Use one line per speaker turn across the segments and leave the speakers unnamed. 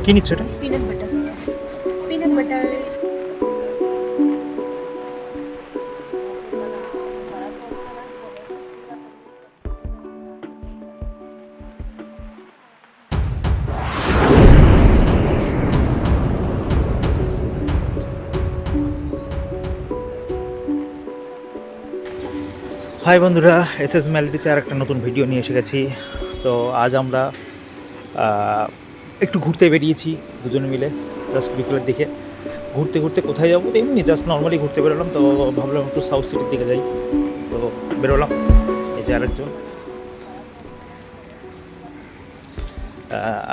কি নিচ্ছ এটা?
Peanut butter. Peanut butter.
Hi বন্ধুরা, এসএস ম্যালডিতে আর একটা নতুন ভিডিও নিয়ে এসে গেছি। তো আজ আমরা একটু ঘুরতে বেরিয়েছি দুজনে মিলে, জাস্ট বিকেলের দিকে। ঘুরতে ঘুরতে কোথায় যাবো এমনি জাস্ট নর্মালি ঘুরতে বেরোলাম। তো ভাবলাম একটু সাউথ সিটির দিকে যাই, তো বেরোলাম। এই যে আরেকজন।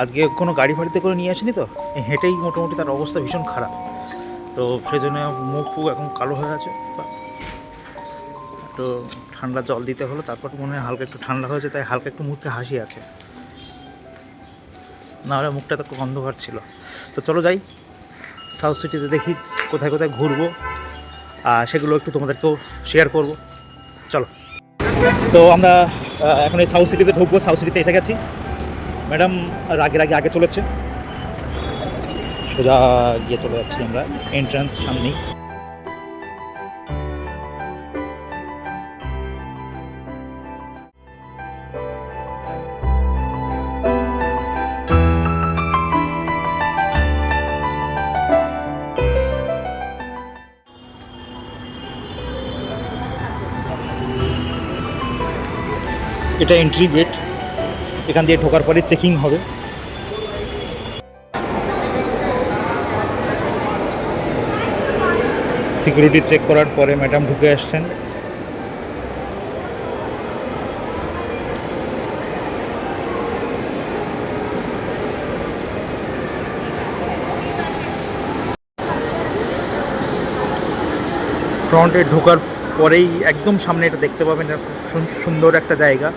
আজকে কোনো গাড়ি ফাড়িতে করে নিয়ে আসিনি, তো হেঁটেই মোটামুটি তার অবস্থা ভীষণ খারাপ। তো সেই জন্য মুখ ফুক এখন কালো হয়ে আছে। একটু ঠান্ডা জল দিতে হলো, তারপর মনে হয় হালকা একটু ঠান্ডা হয়েছে, তাই হালকা একটু মুখে হাসি আছে, নাহলে মুখটা তো খুব অন্ধকার ছিল। তো চলো যাই সাউথ সিটিতে, দেখি কোথায় কোথায় ঘুরবো, সেগুলো একটু তোমাদেরকেও শেয়ার করব। চলো। তো আমরা এখন এই সাউথ সিটিতে ঢুকবো। সাউথ সিটিতে এসে গেছি। ম্যাডাম রাগে রাগে আগে চলেছে, সোজা গিয়ে চলে যাচ্ছি আমরা এন্ট্রান্স সামনেই। এটা এন্ট্রি গেট, এখান দিয়ে ঢোকার পরে চেকিং হবে। সিকিউরিটি চেক করার পরে ম্যাডাম ঢুকে আসছেন। ফ্রন্টে ঢোকার পরেই একদম সামনে এটা দেখতে পাবেন, সুন্দর একটা জায়গা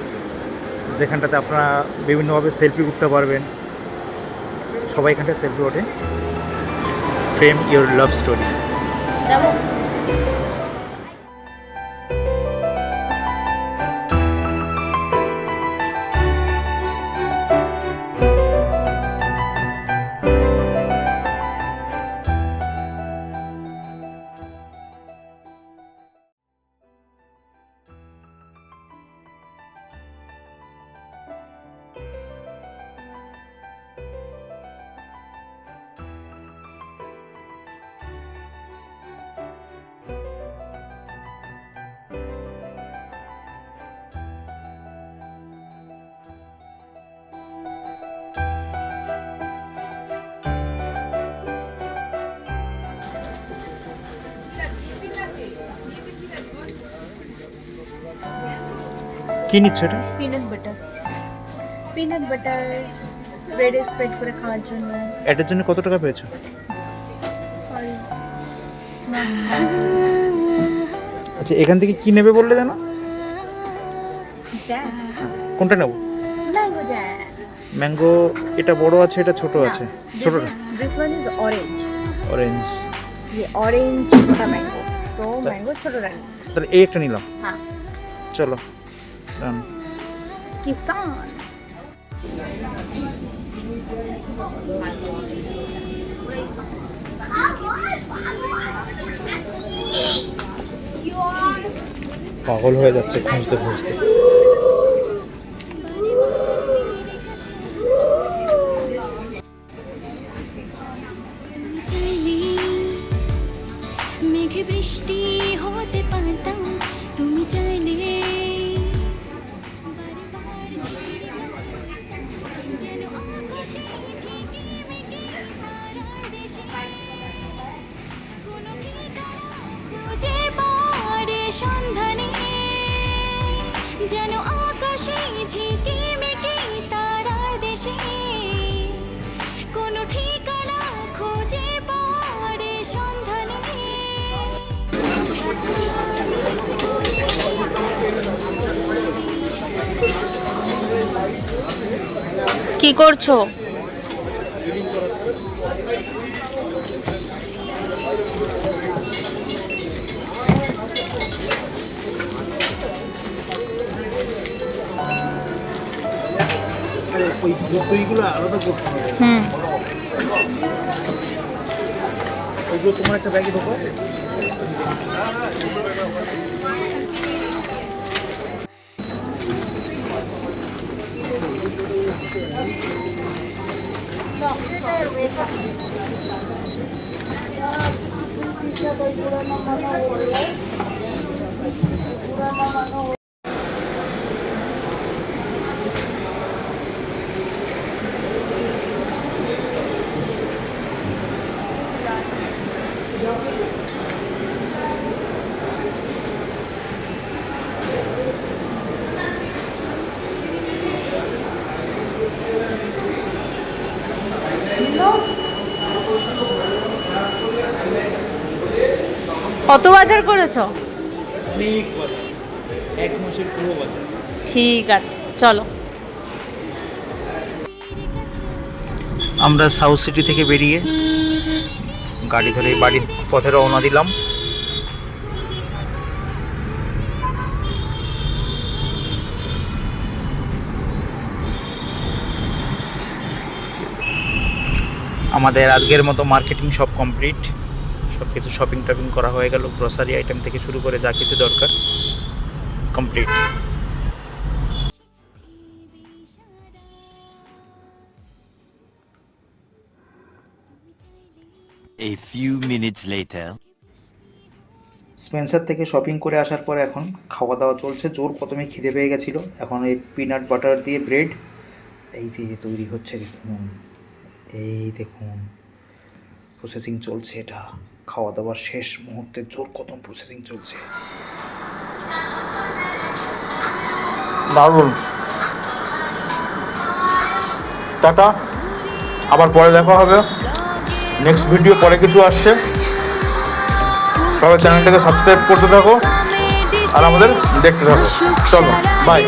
যেখানটাতে আপনারা বিভিন্নভাবে সেলফি উঠতে পারবেন। সবাই এখানটায় সেলফি ওঠে। Frame your love story. কি নিচ্ছ এটা?
Peanut butter. পিনাট বাটার ব্রেডে স্প্রেড করে খাওয়ার জন্য।
এটার জন্য কত টাকা পেয়েছো?
সরি,
আচ্ছা, এখান থেকে কি নেবে বললে জানো?
জ্যাম।
কোনটা নেব?
Mango jam.
ম্যাঙ্গো। এটা বড় আছে, এটা ছোট আছে। ছোটটা
this one is orange.
Orange.
ये ऑरेंज छोटा मैंगो, तो मैंगो छोटा रंग।
তাহলে এই একটা নিলাম।
हाँ,
চলো ডান।
किसान।
পাগল হয়ে যাচ্ছে খুঁজতে খুঁজতে।
মেঘে বৃষ্টি হতে পারতাম তুমি চাইলে। সন্ধানে যেন আকাশে ঝিকিমিকি তারার দেশে কোনো ঠিকানা খুঁজে পড়ে সন্ধানে।
কি করছো?
ওই দইগুলো আলাদা করতে হবে। ওইগুলো তোমার একটা ব্যাগে ঢোকো।
কত বাজার করেছো?
অনেক বাজার, এক মাসের পুরো বাজার।
ঠিক আছে, চলো।
আমরা সাউথ সিটি থেকে বেরিয়ে গাড়ি ধরে বাড়ির পথে রওনা দিলাম। আমাদের আজকের মতো মার্কেটিং সব কমপ্লিট, সব কিছু শপিং টপিং করা হয়ে গেল, গ্রোসারি আইটেম থেকে শুরু করে যা কিছু দরকার complete.
A few minutes later.
Spencer থেকে শপিং করে আসার পরে এখন খাওয়া দাওয়া চলছে। জোর প্রথমে খিদে পেয়ে গেছিলো, এখন এই পিনাট বাটার দিয়ে ব্রেড এই যে তৈরি হচ্ছে, দেখুন এই দেখুন প্রসেসিং চলছে। এটা খাওয়া দাওয়ার শেষ মুহূর্তে জোর কদম প্রসেসিং চলছে। দারুণ। টাটা, আবার পরে দেখা হবে। নেক্সট ভিডিও পরে কিছু আসছে, সবাই চ্যানেলটাকে সাবস্ক্রাইব করতে থাকো আর আমাদের দেখতে থাকো। চলো বাই।